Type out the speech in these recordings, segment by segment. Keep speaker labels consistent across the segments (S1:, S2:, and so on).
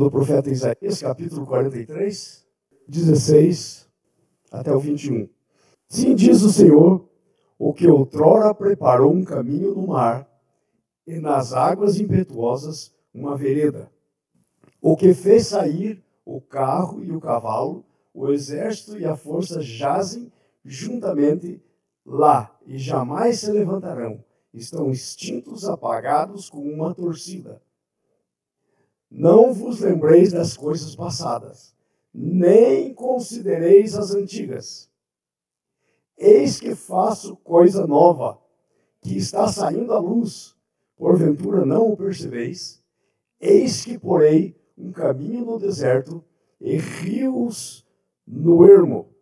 S1: do profeta Isaías, capítulo 43, 16 até o 21. Sim, diz o Senhor, o que outrora preparou um caminho no mar, e nas águas impetuosas uma vereda. O que fez sair o carro e o cavalo, o exército e a força jazem juntamente lá, e jamais se levantarão. Estão extintos, apagados com uma torcida. Não vos lembreis das coisas passadas, nem considereis as antigas. Eis que faço coisa nova, que está saindo à luz. Porventura não o percebeis? Eis que porei um caminho no deserto e rios no ermo.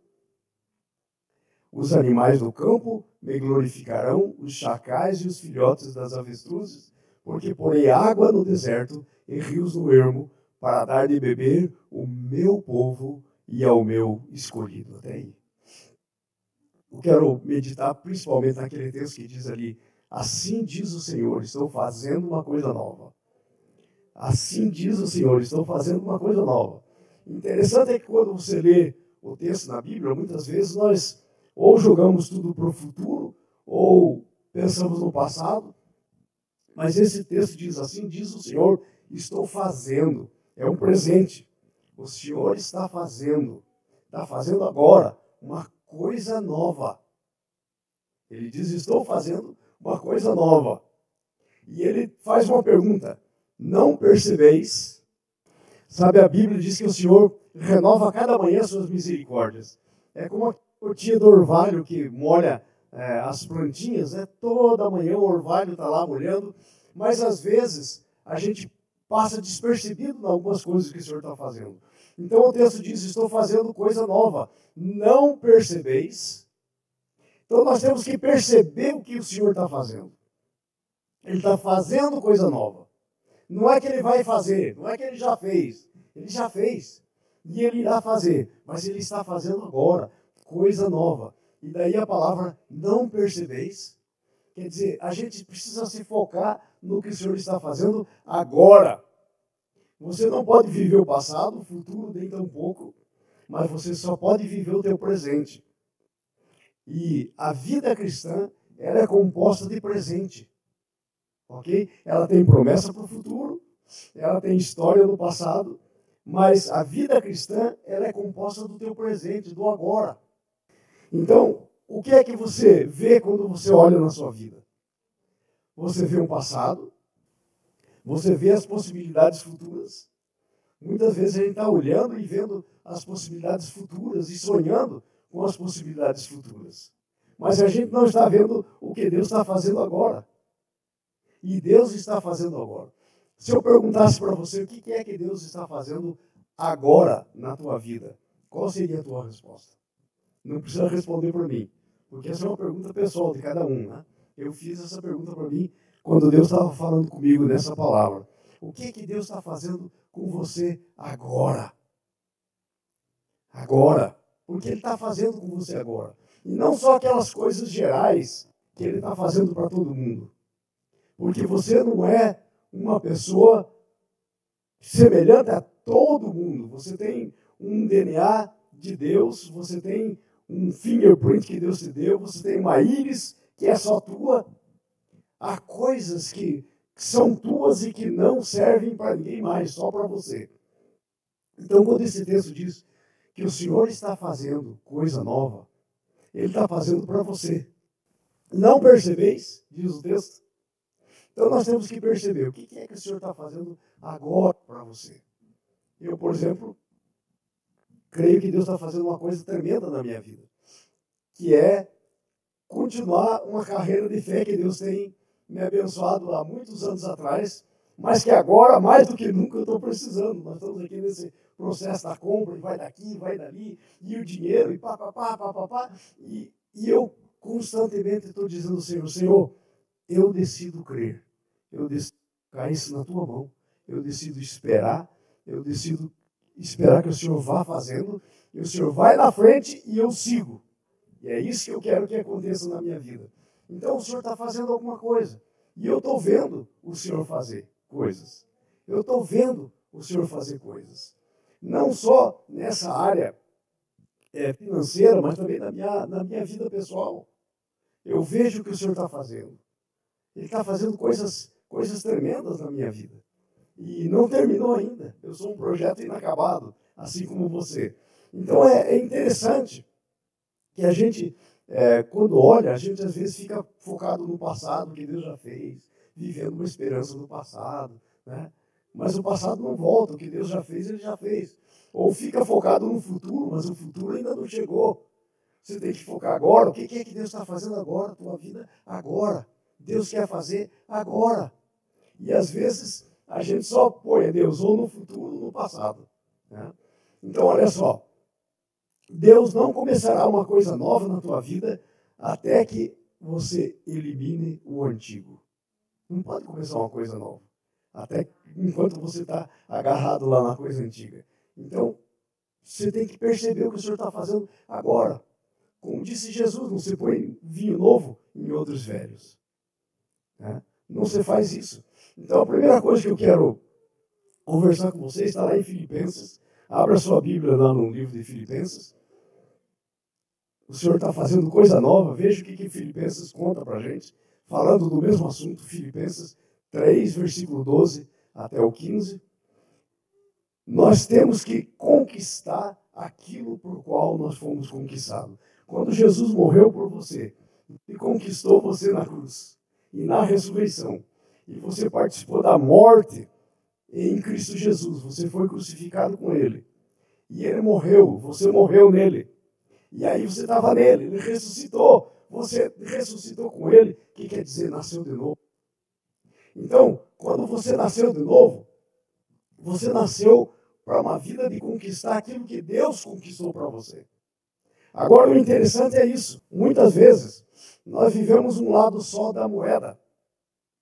S1: Os animais do campo me glorificarão, os chacais e os filhotes das avestruzes, porque porei água no deserto e rios no ermo, para dar de beber o meu povo e ao meu escolhido. Até aí. Eu quero meditar principalmente naquele texto que diz ali, assim diz o Senhor, estou fazendo uma coisa nova. Assim diz o Senhor, estou fazendo uma coisa nova. Interessante é que quando você lê o texto na Bíblia, muitas vezes nós ou jogamos tudo para o futuro, ou pensamos no passado. Mas esse texto diz assim, diz o Senhor, estou fazendo. É um presente. O Senhor está fazendo agora uma coisa nova. Ele diz, estou fazendo uma coisa nova. E ele faz uma pergunta, não percebeis? Sabe, a Bíblia diz que o Senhor renova cada manhã suas misericórdias. É como a cortina do orvalho que molha as plantinhas, né? Toda manhã o orvalho está lá molhando, mas às vezes a gente passa despercebido em algumas coisas que o Senhor está fazendo. Então o texto diz, estou fazendo coisa nova, não percebeis? Então nós temos que perceber o que o Senhor está fazendo. Ele está fazendo coisa nova. Não é que ele vai fazer, não é que ele já fez. Ele já fez. E ele irá fazer. Mas ele está fazendo agora coisa nova. E daí a palavra não percebeis. Quer dizer, a gente precisa se focar no que o Senhor está fazendo agora. Você não pode viver o passado, o futuro nem tão pouco, mas você só pode viver o teu presente. E a vida cristã, ela é composta de presente. Ok? Ela tem promessa para o futuro, ela tem história no passado, mas a vida cristã, ela é composta do teu presente, do agora. Então, o que é que você vê quando você olha na sua vida? Você vê um passado, você vê as possibilidades futuras. Muitas vezes a gente está olhando e vendo as possibilidades futuras e sonhando com as possibilidades futuras. Mas a gente não está vendo o que Deus está fazendo agora. E Deus está fazendo agora. Se eu perguntasse para você o que é que Deus está fazendo agora na tua vida, qual seria a tua resposta? Não precisa responder para mim, porque essa é uma pergunta pessoal de cada um, né? Eu fiz essa pergunta para mim quando Deus estava falando comigo nessa palavra. O que é que Deus está fazendo com você agora? Agora. Porque Ele está fazendo com você agora. E não só aquelas coisas gerais que Ele está fazendo para todo mundo. Porque você não é uma pessoa semelhante a todo mundo. Você tem um DNA de Deus, você tem um fingerprint que Deus te deu, você tem uma íris que é só tua. Há coisas que são tuas e que não servem para ninguém mais, só para você. Então, quando esse texto diz que o Senhor está fazendo coisa nova, Ele está fazendo para você. Não percebeis, diz o texto? Então nós temos que perceber o que é que o Senhor está fazendo agora para você. Eu, por exemplo, creio que Deus está fazendo uma coisa tremenda na minha vida, que é continuar uma carreira de fé que Deus tem me abençoado há muitos anos atrás, mas que agora, mais do que nunca, eu estou precisando. Nós estamos aqui nesse processo da compra, e vai daqui, vai dali, e o dinheiro, e pá. E eu constantemente estou dizendo ao Senhor, Senhor, eu decido crer, eu decido colocar isso na tua mão, eu decido esperar que o Senhor vá fazendo, e o Senhor vai na frente e eu sigo. E é isso que eu quero que aconteça na minha vida. Então o Senhor está fazendo alguma coisa, e eu estou vendo o Senhor fazer coisas. Eu estou vendo o Senhor fazer coisas. Não só nessa área financeira, mas também na minha vida pessoal. Eu vejo o que o Senhor está fazendo. Ele está fazendo coisas tremendas na minha vida. E não terminou ainda. Eu sou um projeto inacabado, assim como você. Então é interessante que a gente, quando olha, a gente às vezes fica focado no passado, que Deus já fez, vivendo uma esperança do passado, né? Mas o passado não volta, o que Deus já fez, Ele já fez. Ou fica focado no futuro, mas o futuro ainda não chegou. Você tem que focar agora. O que é que Deus está fazendo agora? A tua vida agora. Deus quer fazer agora. E às vezes a gente só põe Deus ou no futuro ou no passado, né? Então, olha só. Deus não começará uma coisa nova na tua vida até que você elimine o antigo. Não pode começar uma coisa nova até enquanto você está agarrado lá na coisa antiga. Então, você tem que perceber o que o Senhor está fazendo agora. Como disse Jesus, não se põe vinho novo em outros velhos, né? Não se faz isso. Então, a primeira coisa que eu quero conversar com vocês está lá em Filipenses. Abra sua Bíblia lá no livro de Filipenses. O Senhor está fazendo coisa nova. Veja o que Filipenses conta para a gente. Falando do mesmo assunto, Filipenses 3, versículo 12 até o 15. Nós temos que conquistar aquilo por qual nós fomos conquistados. Quando Jesus morreu por você, e conquistou você na cruz e na ressurreição, e você participou da morte em Cristo Jesus, você foi crucificado com Ele, e Ele morreu, você morreu nele, e aí você estava nele, Ele ressuscitou, você ressuscitou com Ele, o que quer dizer nasceu de novo? Então, quando você nasceu de novo, você nasceu para uma vida de conquistar aquilo que Deus conquistou para você. Agora, o interessante é isso. Muitas vezes, nós vivemos um lado só da moeda.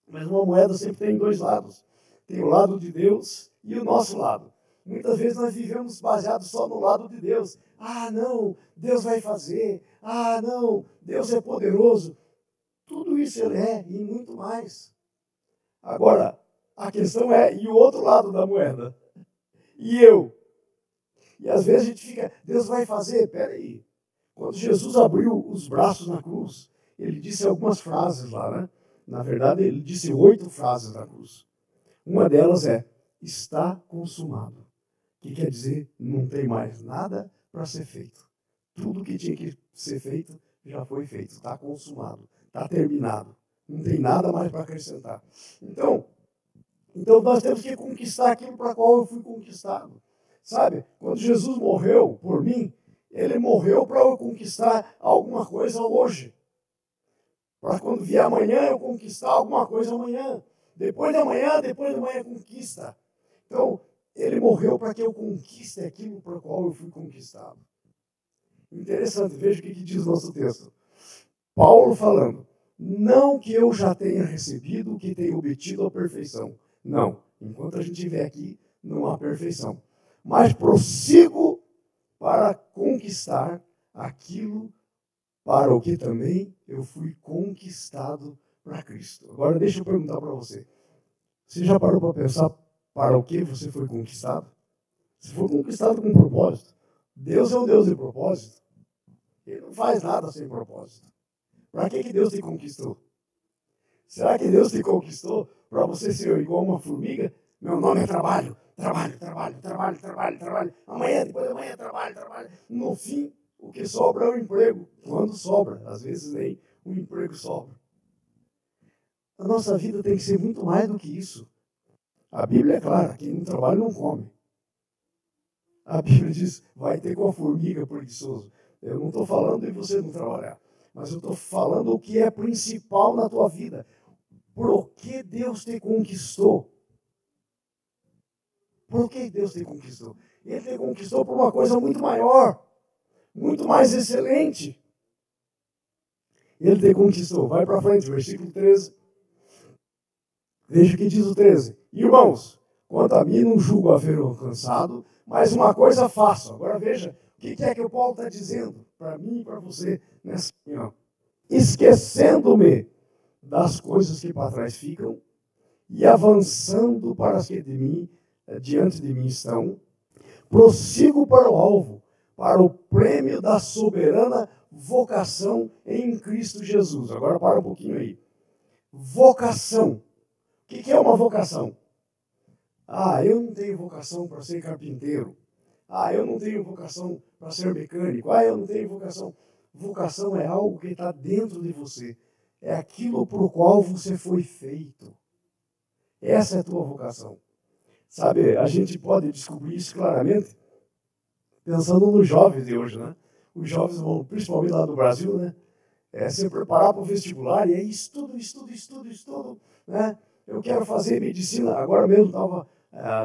S1: Mas uma moeda sempre tem dois lados. Tem o lado de Deus e o nosso lado. Muitas vezes nós vivemos baseados só no lado de Deus. Ah, não, Deus vai fazer. Ah, não, Deus é poderoso. Tudo isso Ele é e muito mais. Agora, a questão é, e o outro lado da moeda? E eu? E às vezes a gente fica, Deus vai fazer? Peraí. Quando Jesus abriu os braços na cruz, Ele disse algumas frases lá, né? Na verdade, Ele disse 8 frases na cruz. Uma delas é, está consumado. Que quer dizer, não tem mais nada para ser feito. Tudo que tinha que ser feito, já foi feito. Está consumado, está terminado. Não tem nada mais para acrescentar. Então nós temos que conquistar aquilo para qual eu fui conquistado. Sabe, quando Jesus morreu por mim, Ele morreu para eu conquistar alguma coisa hoje. Para quando vier amanhã, eu conquistar alguma coisa amanhã. Depois de amanhã conquista. Então, Ele morreu para que eu conquiste aquilo para o qual eu fui conquistado. Interessante, veja o que diz o nosso texto. Paulo falando, não que eu já tenha recebido, que tenha obtido a perfeição. Não, enquanto a gente estiver aqui, não há perfeição. Mas prossigo para conquistar aquilo para o que também eu fui conquistado para Cristo. Agora deixa eu perguntar para você. Você já parou para pensar para o que você foi conquistado? Você foi conquistado com um propósito. Deus é um Deus de propósito. Ele não faz nada sem propósito. Para que Deus te conquistou? Será que Deus te conquistou para você ser igual uma formiga? Meu nome é trabalho. Amanhã, depois de amanhã, trabalho. No fim, o que sobra é o emprego. Quando sobra, às vezes nem o emprego sobra. A nossa vida tem que ser muito mais do que isso. A Bíblia é clara, quem não trabalha não come. A Bíblia diz, vai ter com a formiga preguiçoso. Eu não estou falando de você não trabalhar, mas eu estou falando o que é principal na tua vida. Por que Deus te conquistou? Por que Deus te conquistou? Ele te conquistou por uma coisa muito maior, muito mais excelente. Ele te conquistou. Vai para frente, versículo 13. Veja o que diz o 13. Irmãos, quanto a mim não julgo haver alcançado, mas uma coisa faço. Agora veja o que é que o Paulo está dizendo para mim e para você nessa reunião. Esquecendo-me das coisas que para trás ficam e avançando para as que de mim diante de mim estão. Prossigo para o alvo, para o prêmio da soberana vocação em Cristo Jesus. Agora para um pouquinho aí. Vocação. O que é uma vocação? Ah, eu não tenho vocação para ser carpinteiro. Ah, eu não tenho vocação para ser mecânico. Ah, eu não tenho vocação. Vocação é algo que está dentro de você. É aquilo para o qual você foi feito. Essa é a tua vocação. Sabe, a gente pode descobrir isso claramente pensando nos jovens de hoje, né? Os jovens vão, principalmente lá no Brasil, né? Se preparar para o vestibular e aí estudo, né? Eu quero fazer medicina. Agora mesmo estava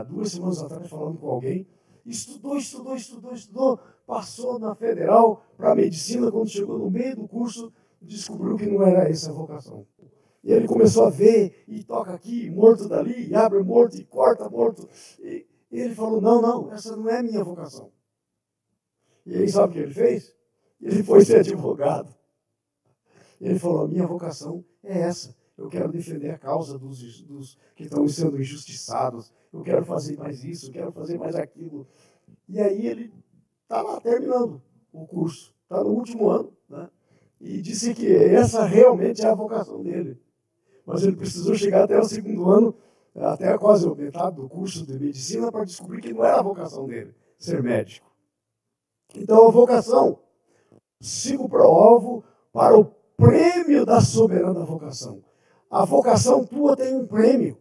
S1: 2 semanas atrás falando com alguém. Estudou, passou na federal para medicina. Quando chegou no meio do curso, descobriu que não era essa a vocação. E ele começou a ver, e toca aqui, morto dali, e abre morto, e corta morto. E ele falou, não, essa não é a minha vocação. E aí sabe o que ele fez? Ele foi ser advogado. Ele falou, a minha vocação é essa. Eu quero defender a causa dos que estão sendo injustiçados. Eu quero fazer mais isso, eu quero fazer mais aquilo. E aí ele está lá terminando o curso. Está no último ano, né? E disse que essa realmente é a vocação dele. Mas ele precisou chegar até o 2º ano, até quase metade do curso de medicina, para descobrir que não era a vocação dele, ser médico. Então a vocação, sigo para o alvo, para o prêmio da soberana vocação. A vocação tua tem um prêmio.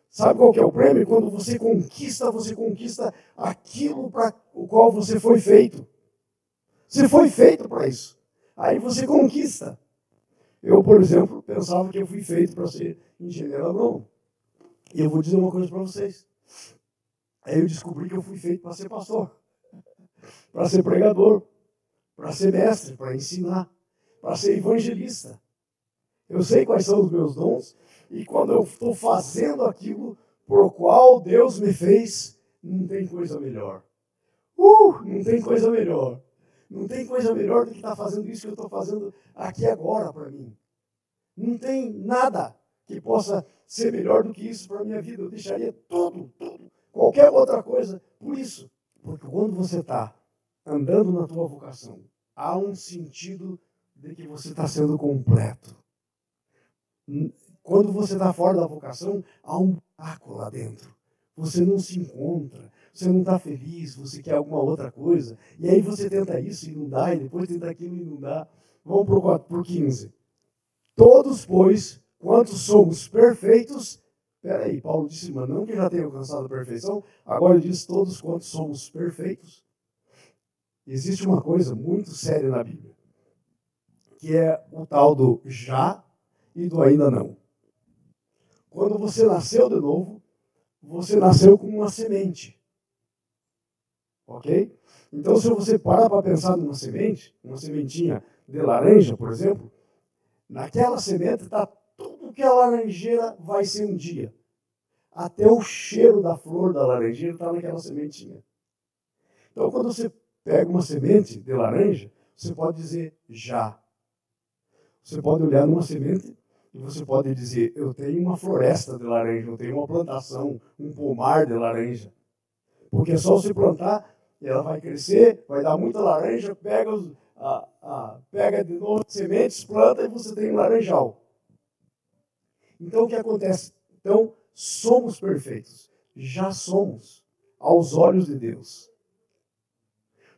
S1: Sabe qual que é o prêmio? Quando você conquista aquilo para o qual você foi feito. Você foi feito para isso. Aí você conquista. Eu, por exemplo, pensava que eu fui feito para ser engenheiro agrônomo. E eu vou dizer uma coisa para vocês. Aí eu descobri que eu fui feito para ser pastor, para ser pregador, para ser mestre, para ensinar, para ser evangelista. Eu sei quais são os meus dons e quando eu estou fazendo aquilo por o qual Deus me fez, não tem coisa melhor. Não tem coisa melhor. Não tem coisa melhor do que estar fazendo isso que eu estou fazendo aqui agora para mim. Não tem nada que possa ser melhor do que isso para a minha vida. Eu deixaria tudo, qualquer outra coisa por isso. Porque quando você está andando na tua vocação, há um sentido de que você está sendo completo. Quando você está fora da vocação, há um buraco lá dentro. Você não se encontra, você não está feliz, você quer alguma outra coisa. E aí você tenta isso e não dá, e depois tenta aquilo e não dá. Vamos para o 15. Todos, pois, quantos somos perfeitos... Peraí, Paulo disse, mas não que já tenha alcançado a perfeição. Agora ele diz, todos quantos somos perfeitos. Existe uma coisa muito séria na Bíblia, que é o tal do já e do ainda não. Quando você nasceu de novo, você nasceu com uma semente. Ok? Então, se você parar para pensar numa semente, uma sementinha de laranja, por exemplo, naquela semente está tudo que a laranjeira vai ser um dia. Até o cheiro da flor da laranjeira está naquela sementinha. Então, quando você pega uma semente de laranja, você pode dizer já. Você pode olhar numa semente e você pode dizer, eu tenho uma floresta de laranja, eu tenho uma plantação, um pomar de laranja. Porque é só você plantar, e ela vai crescer, vai dar muita laranja, pega de novo sementes, planta e você tem um laranjal. Então o que acontece? Então, somos perfeitos. Já somos, aos olhos de Deus.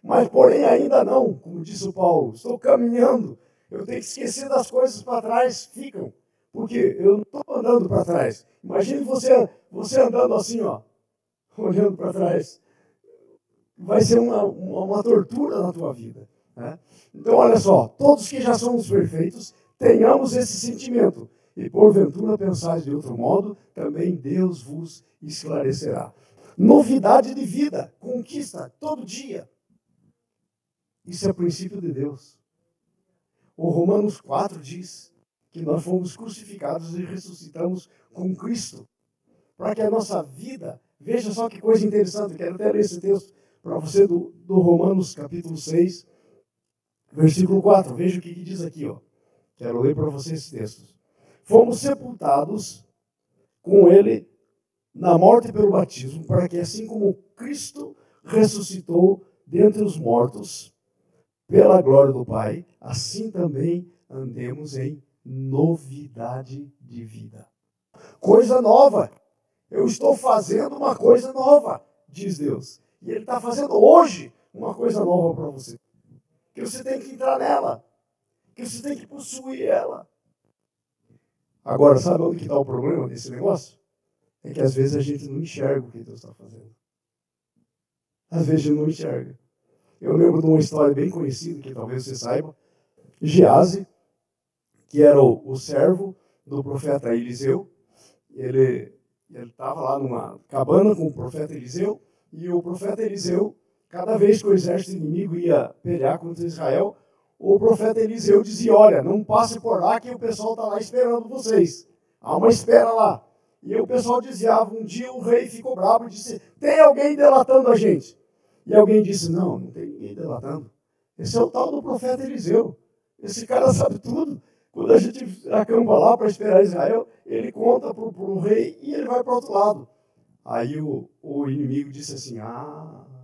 S1: Mas, porém, ainda não, como disse o Paulo, estou caminhando. Eu tenho que esquecer das coisas para trás, ficam. Porque eu não estou andando para trás. Imagine você andando assim, ó, olhando para trás. Vai ser uma tortura na tua vida. Né? Então, olha só, todos que já somos perfeitos, tenhamos esse sentimento. E porventura pensais de outro modo, também Deus vos esclarecerá. Novidade de vida, conquista todo dia. Isso é princípio de Deus. O Romanos 4 diz que nós fomos crucificados e ressuscitamos com Cristo. Para que a nossa vida, veja só que coisa interessante, quero até ler esse texto para você do Romanos capítulo 6, versículo 4. Veja o que diz aqui, ó. Quero ler para você esse texto. Fomos sepultados com ele na morte e pelo batismo, para que assim como Cristo ressuscitou dentre os mortos, pela glória do Pai, assim também andemos em novidade de vida. Coisa nova. Eu estou fazendo uma coisa nova, diz Deus. E Ele está fazendo hoje uma coisa nova para você. Que você tem que entrar nela. Que você tem que possuir ela. Agora, sabe onde que está o problema desse negócio? É que às vezes a gente não enxerga o que Deus está fazendo. Às vezes a gente não enxerga. Eu lembro de uma história bem conhecida, que talvez você saiba. Gease, que era o servo do profeta Eliseu, ele estava lá numa cabana com o profeta Eliseu, e o profeta Eliseu, cada vez que o exército inimigo ia pelear contra Israel, o profeta Eliseu dizia, olha, não passe por lá que o pessoal está lá esperando vocês. Há uma espera lá. E o pessoal dizia, um dia o rei ficou bravo e disse, tem alguém delatando a gente? E alguém disse, não tem ninguém delatando. Esse é o tal do profeta Eliseu. Esse cara sabe tudo. Quando a gente acampa lá para esperar Israel, ele conta para o rei e ele vai para o outro lado. Aí o inimigo disse assim,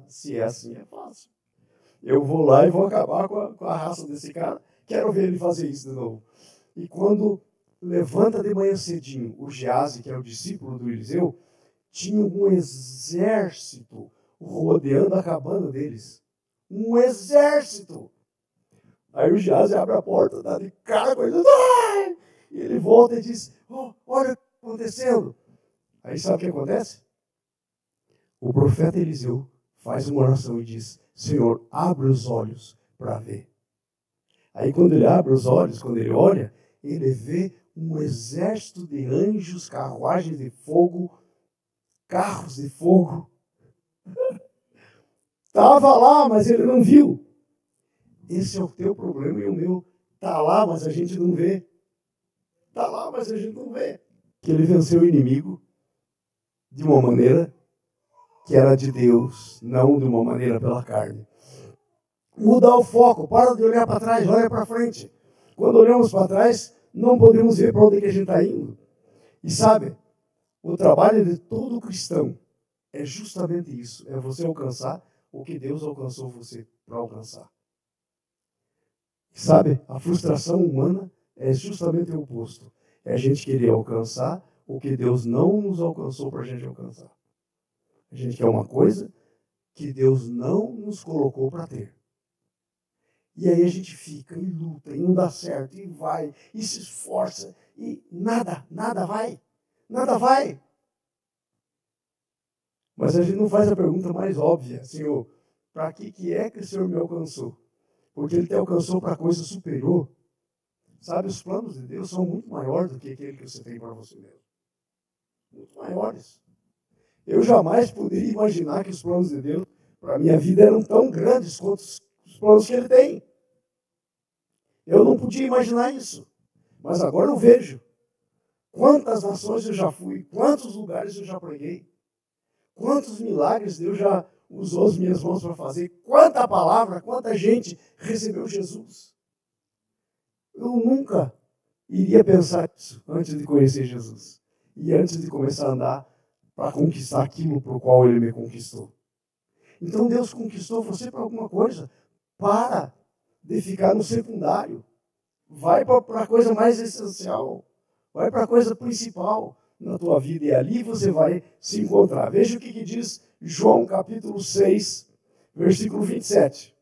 S1: se é assim é fácil. Eu vou lá e vou acabar com a raça desse cara. Quero ver ele fazer isso de novo. E quando levanta de manhã cedinho, o Gease, que é o discípulo do Eliseu, tinha um exército rodeando a cabana deles. Um exército. Aí o Gease abre a porta, dá de cara com ele. E ele volta e diz, olha o que está acontecendo. Aí sabe o que acontece? O profeta Eliseu faz uma oração e diz, Senhor, abre os olhos para ver. Aí quando ele abre os olhos, quando ele olha, ele vê um exército de anjos, carruagens de fogo, carros de fogo. Estava lá, mas ele não viu. Esse é o teu problema e o meu. Está lá, mas a gente não vê. Está lá, mas a gente não vê. Que ele venceu o inimigo de uma maneira que era de Deus, não de uma maneira pela carne. Mudar o foco, para de olhar para trás, olha para frente. Quando olhamos para trás, não podemos ver para onde que a gente está indo. E sabe, o trabalho de todo cristão é justamente isso, é você alcançar o que Deus alcançou você para alcançar. Sabe, a frustração humana é justamente o oposto. É a gente querer alcançar o que Deus não nos alcançou para a gente alcançar. A gente quer uma coisa que Deus não nos colocou para ter. E aí a gente fica e luta, e não dá certo, e vai, e se esforça, e nada vai. Nada vai. Mas a gente não faz a pergunta mais óbvia, Senhor, para que é que o Senhor me alcançou? Porque Ele te alcançou para coisa superior. Sabe, os planos de Deus são muito maiores do que aquele que você tem para você mesmo. Muito maiores. Eu jamais poderia imaginar que os planos de Deus para a minha vida eram tão grandes quanto os planos que Ele tem. Eu não podia imaginar isso. Mas agora eu vejo. Quantas nações eu já fui, quantos lugares eu já preguei, quantos milagres Deus já usou as minhas mãos para fazer, quanta palavra, quanta gente recebeu Jesus. Eu nunca iria pensar isso antes de conhecer Jesus. E antes de começar a andar para conquistar aquilo por qual Ele me conquistou. Então Deus conquistou você para alguma coisa. Para de ficar no secundário. Vai para a coisa mais essencial. Vai para a coisa principal na tua vida. E ali você vai se encontrar. Veja o que diz João capítulo 6, versículo 27.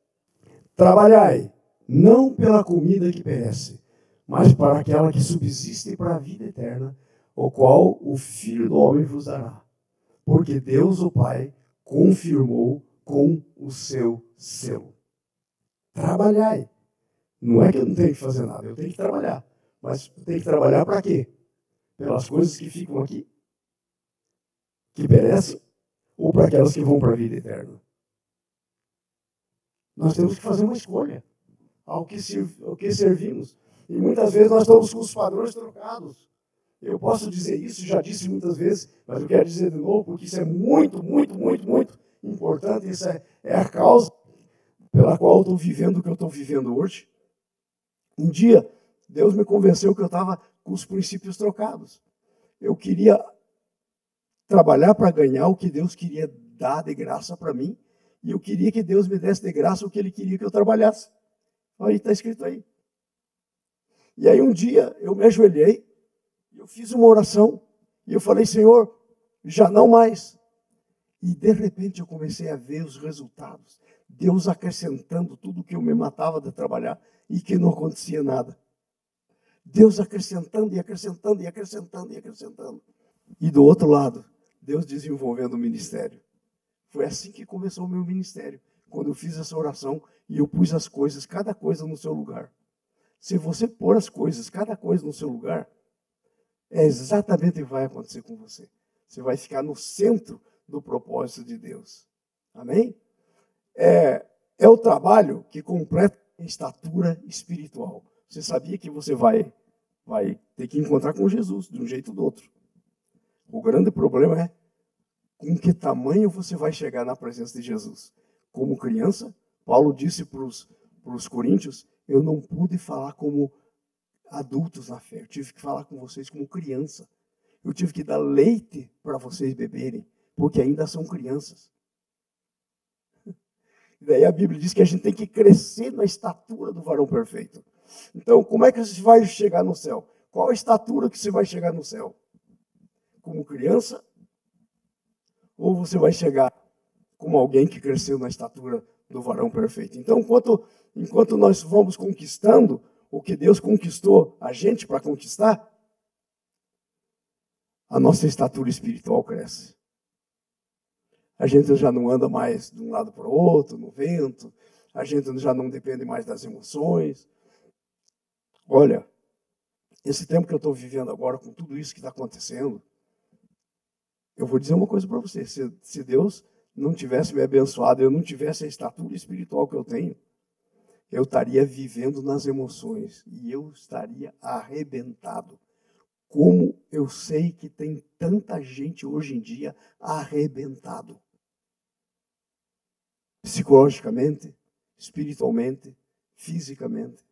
S1: Trabalhai, não pela comida que perece, mas para aquela que subsiste para a vida eterna, o qual o Filho do Homem vos dará. Porque Deus, o Pai, confirmou com o seu selo. Trabalhai. Não é que eu não tenho que fazer nada, eu tenho que trabalhar. Mas tem que trabalhar para quê? Pelas coisas que ficam aqui, que perecem, ou para aquelas que vão para a vida eterna? Nós temos que fazer uma escolha ao que servimos. E muitas vezes nós estamos com os padrões trocados. Eu posso dizer isso, já disse muitas vezes, mas eu quero dizer de novo, porque isso é muito, muito, muito, muito importante. Isso é a causa pela qual eu estou vivendo o que eu estou vivendo hoje. Um dia, Deus me convenceu que eu estava com os princípios trocados. Eu queria trabalhar para ganhar o que Deus queria dar de graça para mim, e eu queria que Deus me desse de graça o que Ele queria que eu trabalhasse. Aí está escrito aí. E aí um dia eu me ajoelhei, eu fiz uma oração, e eu falei, Senhor, já não mais. E de repente eu comecei a ver os resultados. Deus acrescentando tudo que eu me matava de trabalhar e que não acontecia nada. Deus acrescentando e acrescentando e acrescentando e acrescentando. E do outro lado, Deus desenvolvendo o ministério. Foi assim que começou o meu ministério. Quando eu fiz essa oração e eu pus as coisas, cada coisa no seu lugar. Se você pôr as coisas, cada coisa no seu lugar, é exatamente o que vai acontecer com você. Você vai ficar no centro do propósito de Deus. Amém? É o trabalho que completa a estatura espiritual. Você sabia que você vai ter que encontrar com Jesus, de um jeito ou do outro. O grande problema é com que tamanho você vai chegar na presença de Jesus. Como criança, Paulo disse para os coríntios, eu não pude falar como adultos na fé, eu tive que falar com vocês como criança. Eu tive que dar leite para vocês beberem, porque ainda são crianças. E daí a Bíblia diz que a gente tem que crescer na estatura do varão perfeito. Então, como é que você vai chegar no céu? Qual a estatura que você vai chegar no céu? Como criança? Ou você vai chegar como alguém que cresceu na estatura do varão perfeito? Então, enquanto nós vamos conquistando o que Deus conquistou a gente para conquistar, a nossa estatura espiritual cresce. A gente já não anda mais de um lado para o outro, no vento. A gente já não depende mais das emoções. Olha, esse tempo que eu estou vivendo agora, com tudo isso que está acontecendo, eu vou dizer uma coisa para você. Se Deus não tivesse me abençoado, eu não tivesse a estatura espiritual que eu tenho, eu estaria vivendo nas emoções e eu estaria arrebentado. Como eu sei que tem tanta gente hoje em dia arrebentado. Psicologicamente, espiritualmente, fisicamente.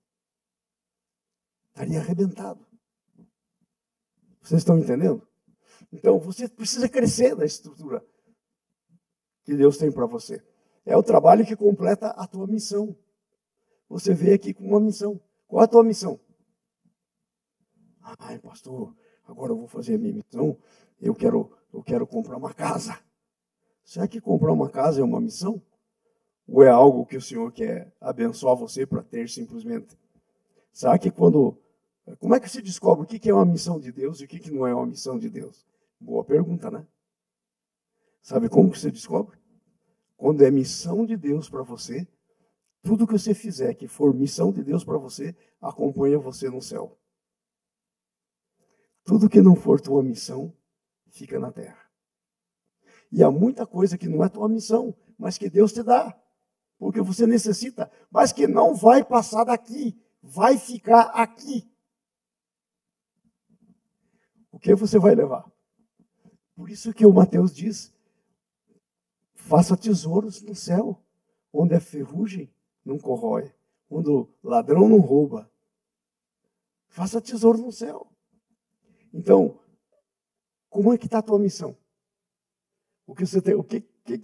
S1: Estaria arrebentado. Vocês estão entendendo? Então, você precisa crescer na estrutura que Deus tem para você. É o trabalho que completa a tua missão. Você veio aqui com uma missão. Qual é a tua missão? Ai, pastor, agora eu vou fazer a minha missão. Eu quero comprar uma casa. Será que comprar uma casa é uma missão? Ou é algo que o Senhor quer abençoar você para ter simplesmente? Será que como é que se descobre o que é uma missão de Deus e o que não é uma missão de Deus? Boa pergunta, né? Sabe como que você descobre? Quando é missão de Deus para você, tudo que você fizer que for missão de Deus para você, acompanha você no céu. Tudo que não for tua missão, fica na terra. E há muita coisa que não é tua missão, mas que Deus te dá. Porque você necessita, mas que não vai passar daqui, vai ficar aqui. O que você vai levar? Por isso que o Mateus diz, faça tesouros no céu, onde a ferrugem não corrói, onde o ladrão não rouba. Faça tesouro no céu. Então, como é que está a tua missão? O que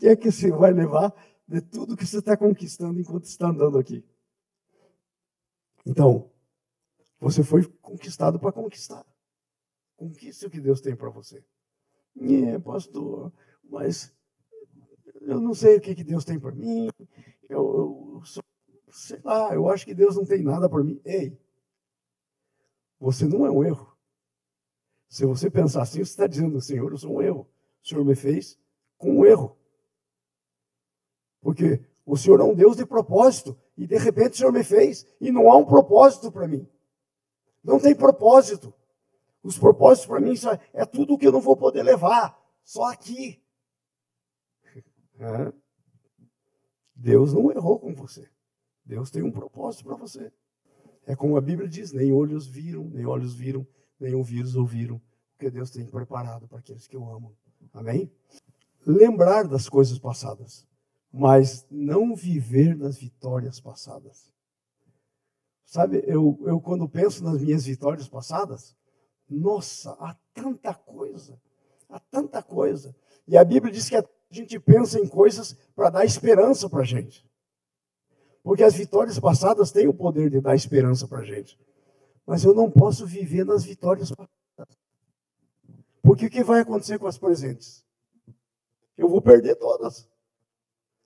S1: é que você vai levar de tudo que você está conquistando enquanto está andando aqui? Então, você foi conquistado para conquistar. Conquiste o que Deus tem para você. Pastor, mas eu não sei o que Deus tem para mim. Sei lá, eu acho que Deus não tem nada para mim. Ei, você não é um erro. Se você pensar assim, você está dizendo, Senhor, eu sou um erro. O Senhor me fez com um erro. Porque o Senhor é um Deus de propósito. E de repente o Senhor me fez. E não há um propósito para mim. Não tem propósito. Os propósitos para mim é tudo que eu não vou poder levar. Só aqui. Deus não errou com você. Deus tem um propósito para você. É como a Bíblia diz, nem olhos viram, nem ouvidos ouviram, o que Deus tem preparado para aqueles que o amam. Amém? Lembrar das coisas passadas, mas não viver nas vitórias passadas. Sabe, eu quando penso nas minhas vitórias passadas, nossa, há tanta coisa. Há tanta coisa. E a Bíblia diz que a gente pensa em coisas para dar esperança para a gente. Porque as vitórias passadas têm o poder de dar esperança para a gente. Mas eu não posso viver nas vitórias passadas. Porque o que vai acontecer com as presentes? Eu vou perder todas.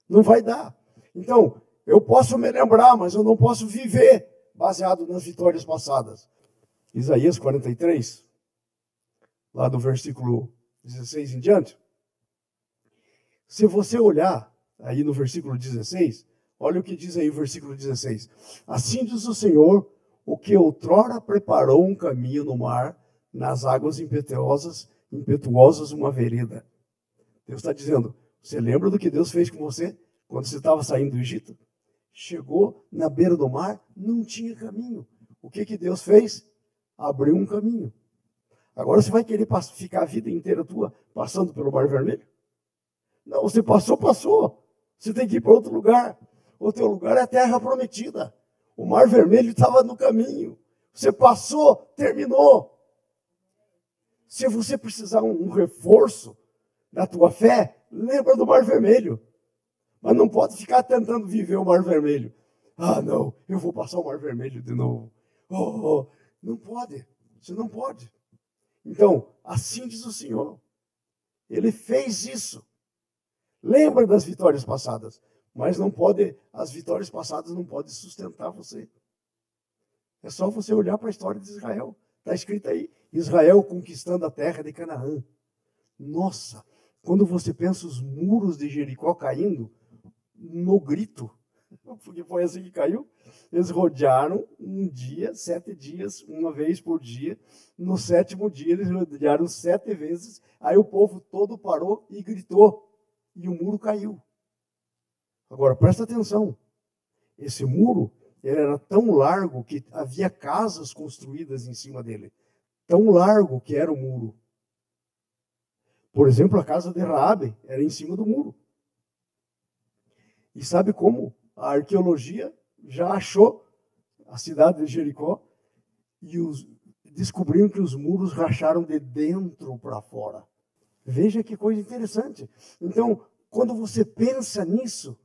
S1: Não vai dar. Então, eu posso me lembrar, mas eu não posso viver baseado nas vitórias passadas. Isaías 43, lá do versículo 16 em diante. Se você olhar aí no versículo 16, olha o que diz aí o versículo 16. Assim diz o Senhor, o que outrora preparou um caminho no mar, nas águas impetuosas uma vereda. Deus está dizendo, você lembra do que Deus fez com você quando você estava saindo do Egito? Chegou na beira do mar, não tinha caminho. O que Deus fez? Abriu um caminho. Agora você vai querer ficar a vida inteira tua passando pelo Mar Vermelho? Não, você passou. Você tem que ir para outro lugar. O teu lugar é a terra prometida. O Mar Vermelho estava no caminho. Você passou, terminou. Se você precisar um reforço da tua fé, lembra do Mar Vermelho. Mas não pode ficar tentando viver o Mar Vermelho. Ah, não, eu vou passar o Mar Vermelho de novo. Não pode, você não pode. Então, assim diz o Senhor. Ele fez isso. Lembra das vitórias passadas, mas não pode, as vitórias passadas não podem sustentar você. É só você olhar para a história de Israel. Está escrito aí, Israel conquistando a terra de Canaã. Nossa, quando você pensa os muros de Jericó caindo, no grito, porque foi assim que caiu, eles rodearam um dia, 7 dias, uma vez por dia. No 7º dia, eles rodearam 7 vezes. Aí o povo todo parou e gritou. E o muro caiu. Agora, presta atenção. Esse muro, ele era tão largo que havia casas construídas em cima dele. Tão largo que era o muro. Por exemplo, a casa de Raabe era em cima do muro. E sabe como? A arqueologia já achou a cidade de Jericó e descobriram que os muros racharam de dentro para fora. Veja que coisa interessante. Então, quando você pensa nisso,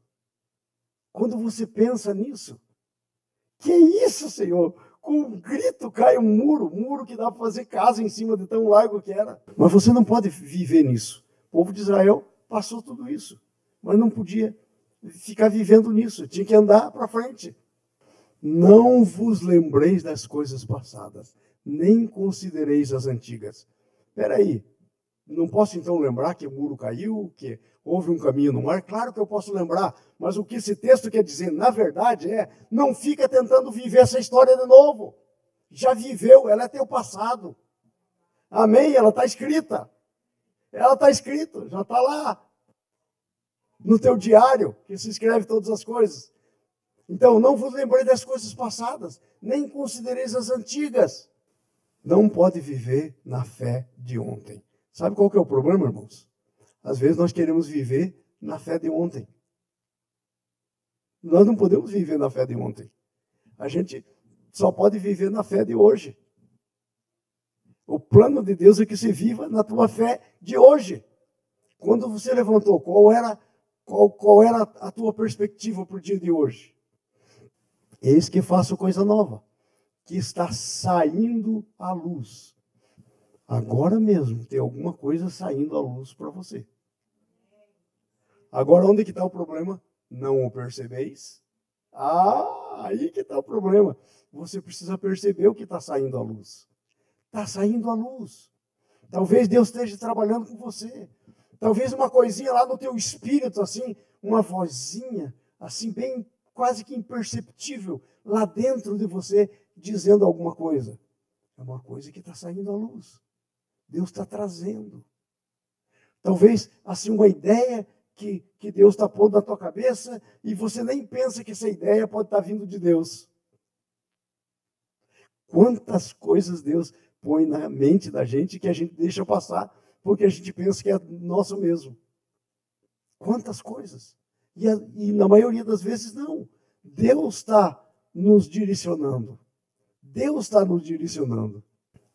S1: que é isso, Senhor? Com um grito cai um muro que dá para fazer casa em cima de tão largo que era. Mas você não pode viver nisso. O povo de Israel passou tudo isso, mas não podia ficar vivendo nisso, tinha que andar para frente. Não vos lembreis das coisas passadas, nem considereis as antigas. Espera aí, não posso então lembrar que o muro caiu, que houve um caminho no mar? Claro que eu posso lembrar, mas o que esse texto quer dizer, na verdade, não fica tentando viver essa história de novo. Já viveu, ela é teu passado. Amém? Ela está escrita. Ela está escrita, já está lá. No teu diário, que se escreve todas as coisas. Então, não vos lembrei das coisas passadas, nem considereis as antigas. Não pode viver na fé de ontem. Sabe qual que é o problema, irmãos? Às vezes nós queremos viver na fé de ontem. Nós não podemos viver na fé de ontem. A gente só pode viver na fé de hoje. O plano de Deus é que se viva na tua fé de hoje. Quando você levantou, qual era a tua perspectiva para o dia de hoje? Eis que faço coisa nova, que está saindo à luz. Agora mesmo tem alguma coisa saindo à luz para você. Agora onde que está o problema? Não o percebeis? Aí que está o problema. Você precisa perceber o que está saindo à luz. Está saindo à luz. Talvez Deus esteja trabalhando com você. Talvez uma coisinha lá no teu espírito, assim, uma vozinha, assim, bem quase que imperceptível, lá dentro de você, dizendo alguma coisa. É uma coisa que está saindo à luz. Deus está trazendo. Talvez, assim, uma ideia que Deus está pondo na tua cabeça e você nem pensa que essa ideia pode estar vindo de Deus. Quantas coisas Deus põe na mente da gente que a gente deixa passar porque a gente pensa que é nosso mesmo. Quantas coisas. E na maioria das vezes não. Deus está nos direcionando. Deus está nos direcionando.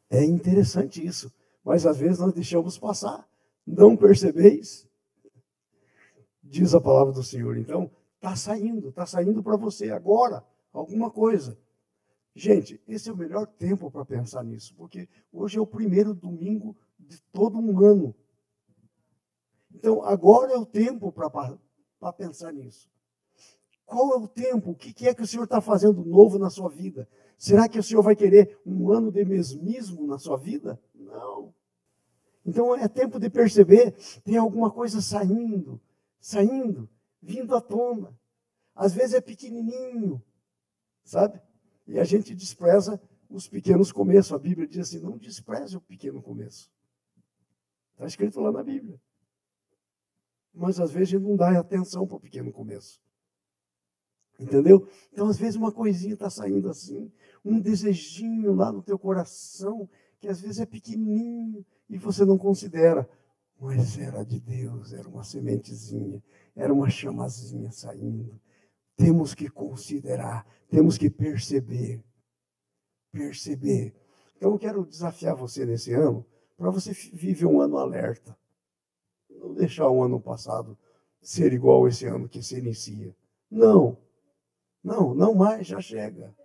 S1: É interessante isso. Mas às vezes nós deixamos passar. Não percebeis? Diz a palavra do Senhor. Então, está saindo para você agora alguma coisa. Gente, esse é o melhor tempo para pensar nisso, porque hoje é o primeiro domingo de todo um ano. Então, agora é o tempo para pensar nisso. Qual é o tempo? O que é que o Senhor está fazendo novo na sua vida? Será que o Senhor vai querer um ano de mesmismo na sua vida? Não. Então, é tempo de perceber, tem alguma coisa saindo, vindo à tona. Às vezes é pequenininho, sabe? E a gente despreza os pequenos começos. A Bíblia diz assim, não despreze o pequeno começo. Está escrito lá na Bíblia. Mas às vezes a gente não dá atenção para o pequeno começo. Entendeu? Então, às vezes uma coisinha está saindo assim, um desejinho lá no teu coração, que às vezes é pequenininho e você não considera. Mas era de Deus, era uma sementezinha, era uma chamazinha saindo. Temos que considerar, temos que perceber. Então eu quero desafiar você nesse ano, para você viver um ano alerta. Não deixar o ano passado ser igual esse ano que se inicia. Não mais, já chega.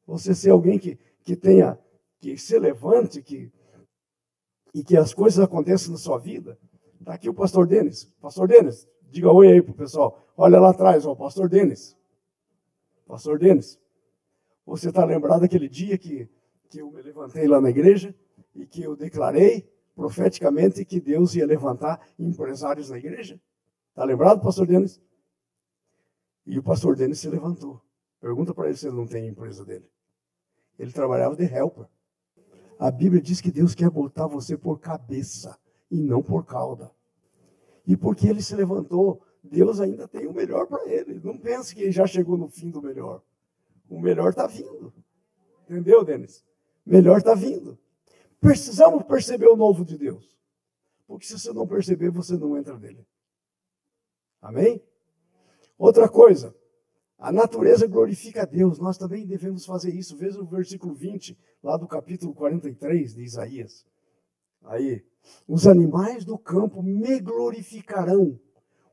S1: Você ser alguém que se levante, e que as coisas aconteçam na sua vida. Está aqui o pastor Denis. Pastor Denis, diga oi aí para o pessoal. Olha lá atrás, ó, pastor Denis. Pastor Denis, você está lembrado daquele dia que eu me levantei lá na igreja e que eu declarei profeticamente que Deus ia levantar empresários na igreja? Está lembrado, pastor Denis? E o pastor Denis se levantou. Pergunta para ele se ele não tem a empresa dele. Ele trabalhava de helper. A Bíblia diz que Deus quer botar você por cabeça e não por cauda. E porque ele se levantou, Deus ainda tem o melhor para ele. Não pense que ele já chegou no fim do melhor. O melhor está vindo. Entendeu, Denis? Melhor está vindo. Precisamos perceber o novo de Deus. Porque se você não perceber, você não entra nele. Amém? Outra coisa, a natureza glorifica a Deus. Nós também devemos fazer isso. Veja o versículo 20, lá do capítulo 43 de Isaías. Aí, os animais do campo me glorificarão.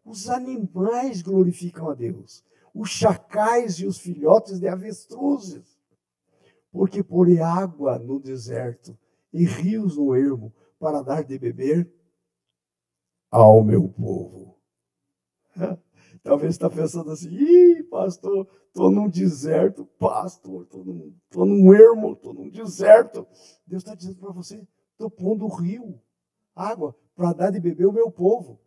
S1: Os animais glorificam a Deus. Os chacais e os filhotes de avestruzes. Porque porei água no deserto e rios no ermo para dar de beber ao meu povo. Talvez você está pensando assim, ih, pastor, estou num deserto, pastor, estou num ermo, estou num deserto. Deus está dizendo para você, estou pondo rio, água, para dar de beber ao meu povo.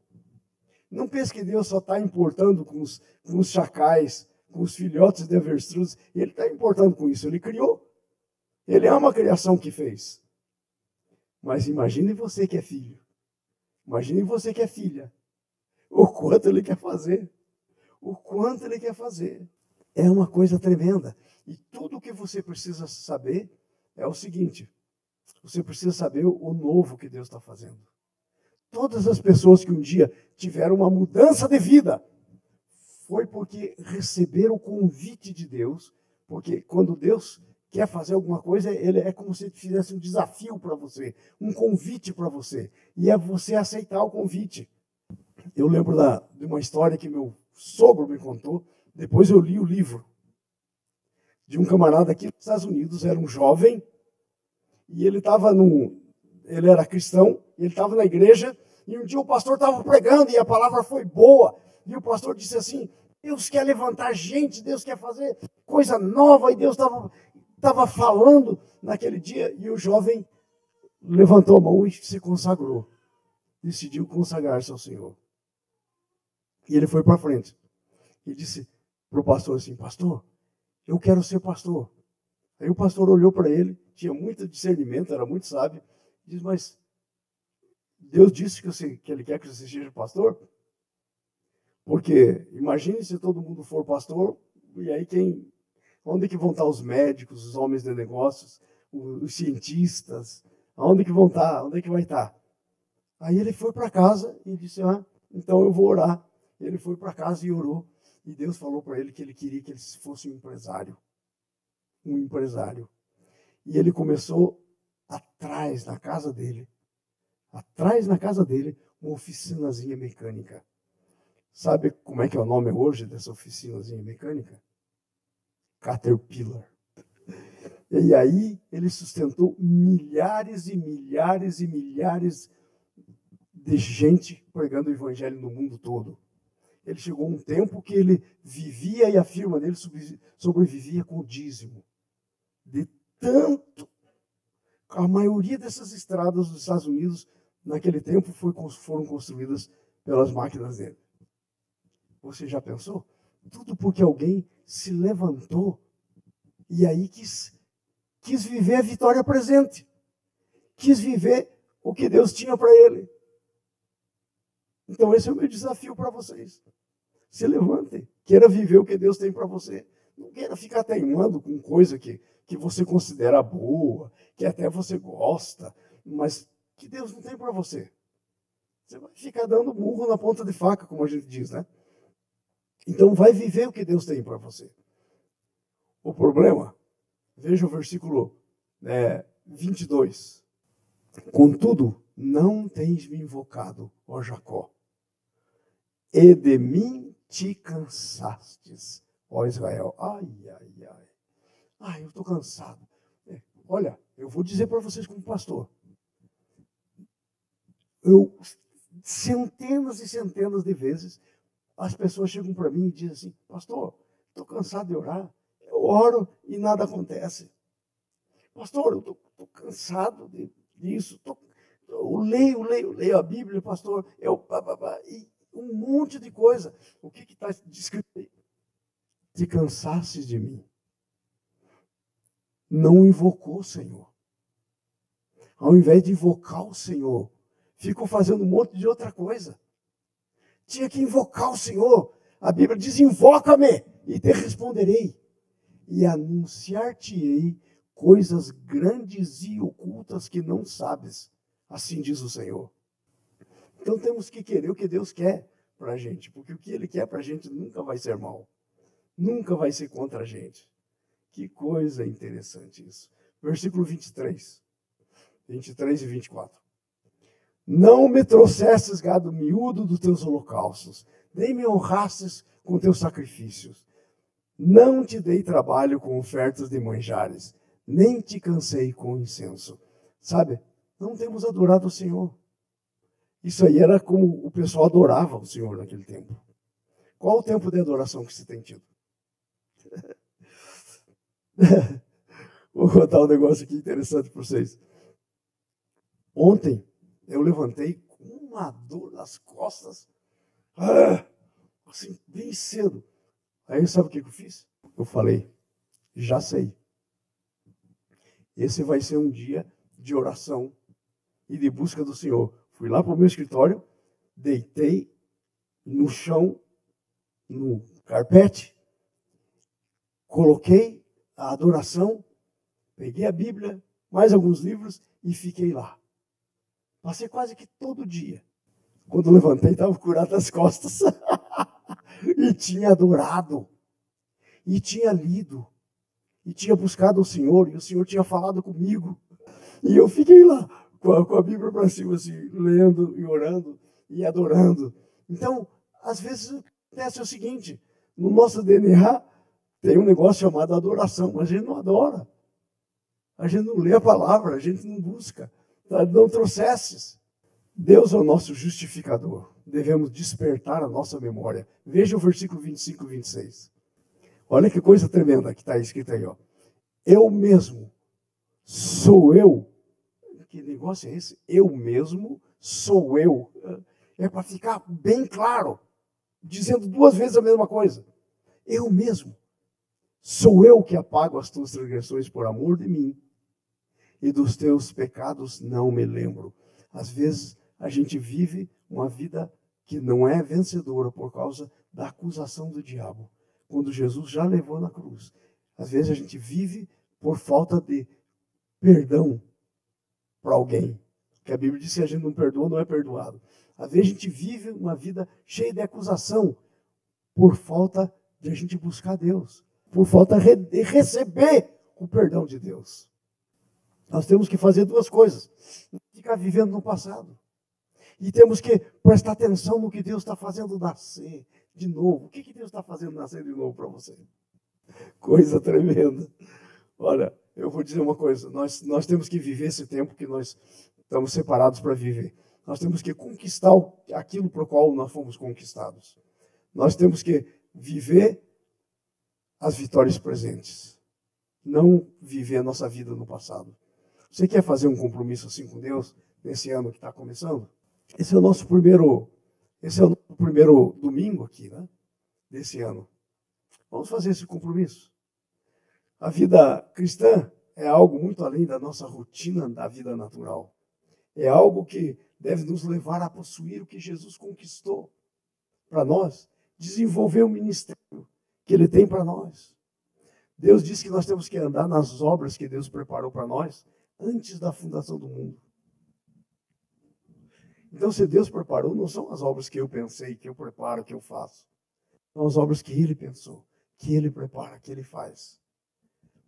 S1: Não pense que Deus só está importando com os chacais, com os filhotes de avestruz. Ele está importando com isso, ele criou. Ele ama a criação que fez. Mas imagine você que é filho. Imagine você que é filha. O quanto ele quer fazer. O quanto ele quer fazer. É uma coisa tremenda. E tudo o que você precisa saber é o seguinte. Você precisa saber o novo que Deus está fazendo. Todas as pessoas que um dia tiveram uma mudança de vida foi porque receberam o convite de Deus. Porque quando Deus quer fazer alguma coisa, ele é como se ele fizesse um desafio para você, um convite para você. E é você aceitar o convite. Eu lembro de uma história que meu sogro me contou, depois eu li o livro, de um camarada aqui nos Estados Unidos, era um jovem, e ele era cristão, ele estava na igreja, e um dia o pastor estava pregando, e a palavra foi boa, e o pastor disse assim, Deus quer levantar gente, Deus quer fazer coisa nova, e Deus estava falando naquele dia, e o jovem levantou a mão e se consagrou, decidiu consagrar-se ao Senhor. E ele foi para frente. E disse para o pastor assim, pastor, eu quero ser pastor. Aí o pastor olhou para ele, tinha muito discernimento, era muito sábio, e disse, mas Deus disse que ele quer que você seja pastor? Porque imagine se todo mundo for pastor, e aí onde que vão estar os médicos, os homens de negócios, os cientistas? Onde que vão estar? Onde é que vai estar? Aí ele foi para casa e disse, então eu vou orar. Ele foi para casa e orou. E Deus falou para ele que ele queria que ele fosse um empresário. Um empresário. E ele começou atrás, na casa dele, atrás na casa dele, uma oficinazinha mecânica. Sabe como é que é o nome hoje dessa oficinazinha mecânica? Caterpillar. E aí ele sustentou milhares e milhares e milhares de gente pregando o evangelho no mundo todo. Ele chegou a um tempo que ele vivia e a firma dele sobrevivia com o dízimo. De tanto. A maioria dessas estradas dos Estados Unidos, naquele tempo, foram construídas pelas máquinas dele. Você já pensou? Tudo porque alguém se levantou e aí quis viver a vitória presente. Quis viver o que Deus tinha para ele. Então esse é o meu desafio para vocês. Se levantem. Queira viver o que Deus tem para você. Não queira ficar teimando com coisa que você considera boa, que até você gosta, mas que Deus não tem para você. Você vai ficar dando murro na ponta de faca, como a gente diz, né? Então vai viver o que Deus tem para você. O problema, veja o versículo 22. Contudo, não tens me invocado, ó Jacó, e de mim te cansastes, ó Israel. Ai, ai, ai. Ai, eu estou cansado. Olha, eu vou dizer para vocês como pastor. Centenas e centenas de vezes, as pessoas chegam para mim e dizem assim, pastor, estou cansado de orar. Eu oro e nada acontece. Pastor, eu estou cansado disso. Eu leio a Bíblia, pastor. E um monte de coisa. O que está escrito aí? Te cansastes de mim. Não invocou o Senhor. Ao invés de invocar o Senhor, ficou fazendo um monte de outra coisa. Tinha que invocar o Senhor. A Bíblia diz, invoca-me e te responderei. E anunciar-te-ei coisas grandes e ocultas que não sabes. Assim diz o Senhor. Então temos que querer o que Deus quer para a gente. Porque o que Ele quer para a gente nunca vai ser mal. Nunca vai ser contra a gente. Que coisa interessante isso. Versículo 23 e 24. Não me trouxestes gado miúdo dos teus holocaustos, nem me honrastes com teus sacrifícios. Não te dei trabalho com ofertas de manjares, nem te cansei com incenso. Sabe, não temos adorado o Senhor. Isso aí era como o pessoal adorava o Senhor naquele tempo. Qual o tempo de adoração que você tem tido? Vou contar um negócio aqui interessante para vocês. Ontem, eu levantei com uma dor nas costas, assim, bem cedo. Aí sabe o que eu fiz? Eu falei, já sei. Esse vai ser um dia de oração e de busca do Senhor. Fui lá para o meu escritório, deitei no chão, no carpete, coloquei a adoração, peguei a Bíblia, mais alguns livros e fiquei lá. Passei quase que todo dia. Quando levantei, estava curado das costas. E tinha adorado. E tinha lido. E tinha buscado o Senhor. E o Senhor tinha falado comigo. E eu fiquei lá, com a Bíblia para cima, assim, lendo e orando e adorando. Então, às vezes, acontece o seguinte. No nosso DNA, tem um negócio chamado adoração. Mas a gente não adora. A gente não lê a palavra. A gente não busca. Não trouxesses. Deus é o nosso justificador. Devemos despertar a nossa memória. Veja o versículo 25 e 26. Olha que coisa tremenda que está escrito aí. Ó. Eu mesmo sou eu. Que negócio é esse? Eu mesmo sou eu. É para ficar bem claro. Dizendo duas vezes a mesma coisa. Eu mesmo. Sou eu que apago as tuas transgressões por amor de mim. E dos teus pecados não me lembro. Às vezes a gente vive uma vida que não é vencedora por causa da acusação do diabo. Quando Jesus já levou na cruz. Às vezes a gente vive por falta de perdão para alguém. Porque a Bíblia diz que se a gente não perdoa, não é perdoado. Às vezes a gente vive uma vida cheia de acusação por falta de a gente buscar Deus. Por falta de receber o perdão de Deus. Nós temos que fazer duas coisas. Ficar vivendo no passado. E temos que prestar atenção no que Deus está fazendo nascer de novo. O que Deus está fazendo nascer de novo para você? Coisa tremenda. Olha, eu vou dizer uma coisa. Nós temos que viver esse tempo que nós estamos separados para viver. Nós temos que conquistar aquilo para o qual nós fomos conquistados. Nós temos que viver as vitórias presentes. Não viver a nossa vida no passado. Você quer fazer um compromisso assim com Deus nesse ano que está começando? Esse é o nosso primeiro domingo aqui, né? Desse ano. Vamos fazer esse compromisso. A vida cristã é algo muito além da nossa rotina da vida natural. É algo que deve nos levar a possuir o que Jesus conquistou para nós, desenvolver o ministério que Ele tem para nós. Deus disse que nós temos que andar nas obras que Deus preparou para nós antes da fundação do mundo. Então, se Deus preparou, não são as obras que eu pensei, que eu preparo, que eu faço. São as obras que Ele pensou, que Ele prepara, que Ele faz.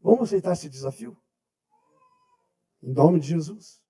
S1: Vamos aceitar esse desafio? Em nome de Jesus.